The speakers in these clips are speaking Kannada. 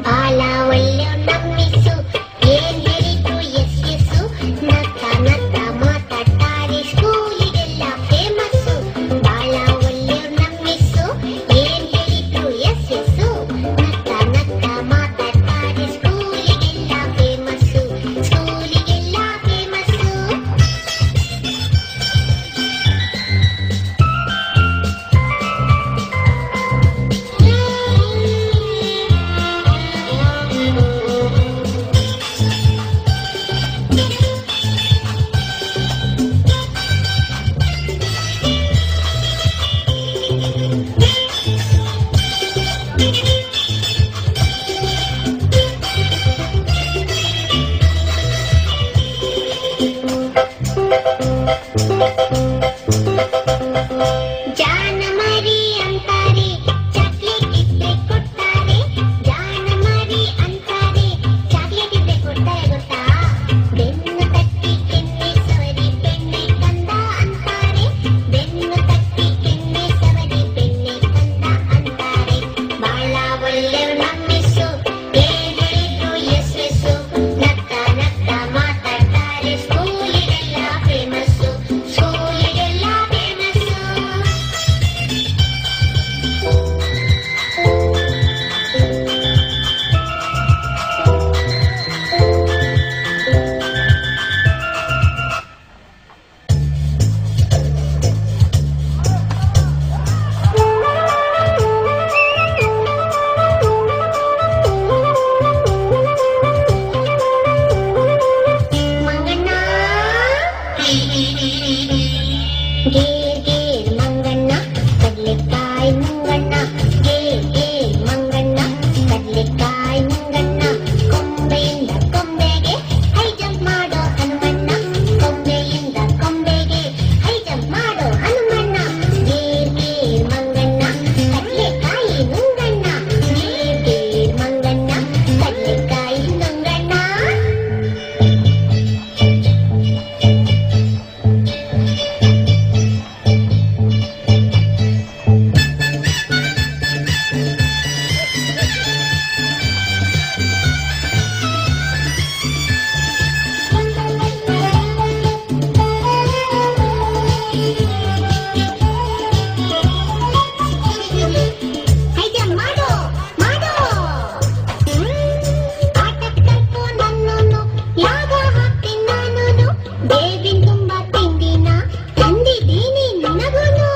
ಬಾಲ ಒಳ್ಳೆ ನಮ್ಮಿಸು ಏನ್ ಹೇಳಿದ್ರು ಎಸ್ ಎಸ್ಸು ನತ್ತ ನತ್ತ ಮಾತಾಡ್ತಾರೆ ಸ್ಕೂಲಿಗೆಲ್ಲ ಫೇಮಸ್ಸು ಬಾಳ ಒಳ್ಳೆ ನಮ್ಮಿಸು ಏನ್ ಹೇಳಿದ್ರು ಎಸ್ ಎಸ್ಸು ನತ್ತ ನತ್ತ ಮಾತಾಡ್ತಾರೆ ಸ್ಕೂಲಿಗೆಲ್ಲ ಫೇಮಸ್ಸು ಸ್ಕೂಲಿಗೆಲ್ಲ ಫೇಮಸ್ಸು ಜಾನ ಮರಿ ಅಂತಾರೆ ಚಾಕ್ಲೇಟ್ ಇದ್ರೆ ಕೊಡ್ತಾರೆ ಜಾನ ಮರಿ ಅಂತಾರೆ ಚಾಕ್ಲೇಟ್ ಇದ್ರೆ ಕೊಡ್ತಾರೆ ಗೊತ್ತಾ ಬೆನ್ನು ತಟ್ಟಿ ಕೆನ್ನೆ ಸವರಿ ಬೆಣ್ಣೆ ಕಂದ ಅಂತಾರೆ ಬೆನ್ನು ತಟ್ಟಿ ಕೆನ್ನೆ ಸವರಿ ಬೆಣ್ಣೆ ಕಂದ ಅಂತಾರೆ ಬಾಳ ಒಳ್ಳೆ ನಮ್ಮಿಸು ಏನ್ ಹೇಳಿದ್ರು ಎಸ್ ಎಸ್ಸು ನಕ್ಕ ನಕ್ಕ ಮಾತಾಡ್ತಾರೆ ಸ್ಕೂಲಿಗೆಲ್ಲ ಫೇಮಸ್ಸು ಸ್ಕೂಲಿಗೆಲ್ಲ ಫೇಮಸ್ಸು ಮಂಗಣ್ಣ ಗೇರ್ ಗೇರ್ ಮಂಗಣ್ಣ ಕಡ್ಲೆಕಾಯಿ ಮುಂಗಣ್ಣ ಗೇರ್ ಗೇರ್ ಮಂಗಣ್ಣ ಕಡ್ಲೆಕಾಯಿ ಮುಂಗಣ್ಣ ಕೊಂಬೆಯಿಂದ ಕೊಂಬೆಗೆ ಹೈ ಜಂಪ್ ಮಾಡೋ ಹನುಮಣ್ಣ ಕೊಂಬೆಯಿಂದ ಕೊಂಬೆಗೆ ಹೈ ಜಂಪ್ ಮಾಡೋ ಹನುಮಣ್ಣ ಗೇರ್ ಗೇರ್ ಮಂಗಣ್ಣ ಕಡ್ಲೆಕಾಯಿ ಮುಂಗಣ್ಣ ಗೇರ್ ಗೇರ್ ಮಂಗಣ್ಣ ಕಡ್ಲೆಕಾಯಿ ಮುಂಗಣ್ಣ ಹೈಜ ಮಾಡೋ ಮಾಡೋ ಆಟಕ್ಕೆ ಕರ್ಕೊ ನನ್ನನ್ನು ಲಾಗ ಹಾಕ್ತೀನಿ ನಾನೂನು ಬೇಬಿನ್ ತುಂಬಾ ತಿಂಡಿನ ತಂದಿದ್ದೀನಿ ನಿನಗೂನು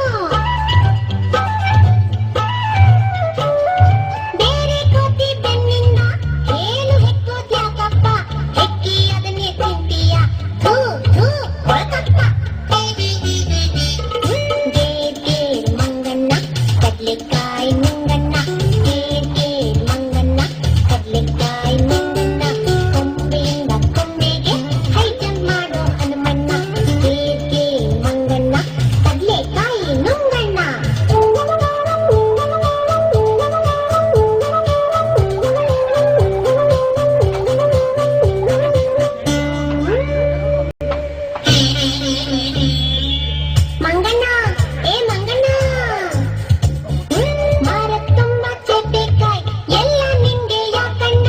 ಬೇರೆ ಕೋತಿ ಬೆನ್ನಿಂದ ಏನು ಹೆಕ್ಕೋದ್ಯಾಕಪ್ಪ ಹೆಕ್ಕಿ ಅದನ್ನೇ ತಿಂತೀಯ ಥೂ ಥೂ ಕೊಳಕಪ್ಪ ಗೇರ್ ಗೇರ್ ಮಂಗಣ್ಣ ಕಡ್ಲೆಕಾಯಿ ಮುಂಗಣ್ಣ ಗೇರ್ ಗೇರ್ ಮಂಗಣ್ಣ ಕಡ್ಲೆಕಾಯಿ ಮುಂಗಣ್ಣ ಕೊಂಬೆಯಿಂದ ಕೊಂಬೆಗೆ ಹೈ ಜಂಪ್ ಮಾಡೋ ಹನುಮಣ್ಣ ಗೇರ್ ಗೇರ್ ಮಂಗಣ್ಣ ಕಡ್ಲೆಕಾಯಿ ಮುಂಗಣ್ಣ ಮಂಗಣ್ಣ ಏ ಮಂಗಣ್ಣ ಮಾರಕ್ ತುಂಬಾ ಚೇಪೆಕಾಯಿ ಎಲ್ಲ ನಿಂಗೆ ಯಾಕಣ್ಣ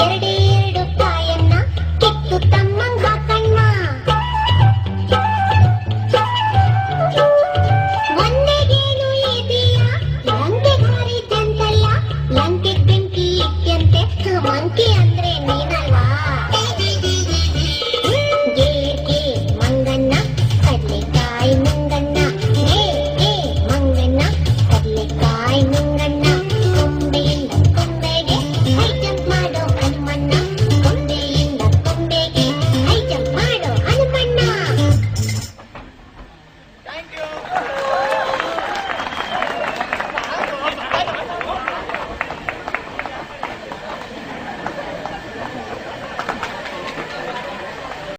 ಎರಡೇ ಎರಡು ಕಾಯನ್ನ ಕಿತ್ತು ತಮ್ಮಂಗ್ ಹಾಕಣ್ಣ ಒಂದೆಗೇನು ಇದೆಯ ಲಂಕೆ ಹಾರಿದ್ದಂತಲ್ಲ ಲಂಕೆ ಬೆಂಕಿ ಇದ್ದಂತೆ ಮಂಕಿ ಅಂದ್ರೆ ನೀನಲ್ವಾ ಗೇರ್ ಗೇರ್ ಮಂಗಣ್ಣ ಕಡ್ಲೆಕಾಯಿ ಮುಂಗಣ್ಣ ಗೇರ್ ಗೇರ್ ಮಂಗಣ್ಣ ಕಡ್ಲೆಕಾಯಿ ಮುಂಗಣ್ಣ ಕೊಂಬೆಯಿಂದ ಕೊಂಬೆಗೆ ಹೈ ಜಂಪ್ ಮಾಡೋ ಹನುಮಣ್ಣ ಕೊಂಬೆಯಿಂದ ಕೊಂಬೆಗೆ ಹೈ ಜಂಪ್ ಮಾಡೋ ಹನುಮಣ್ಣ ಥ್ಯಾಂಕ್ ಯು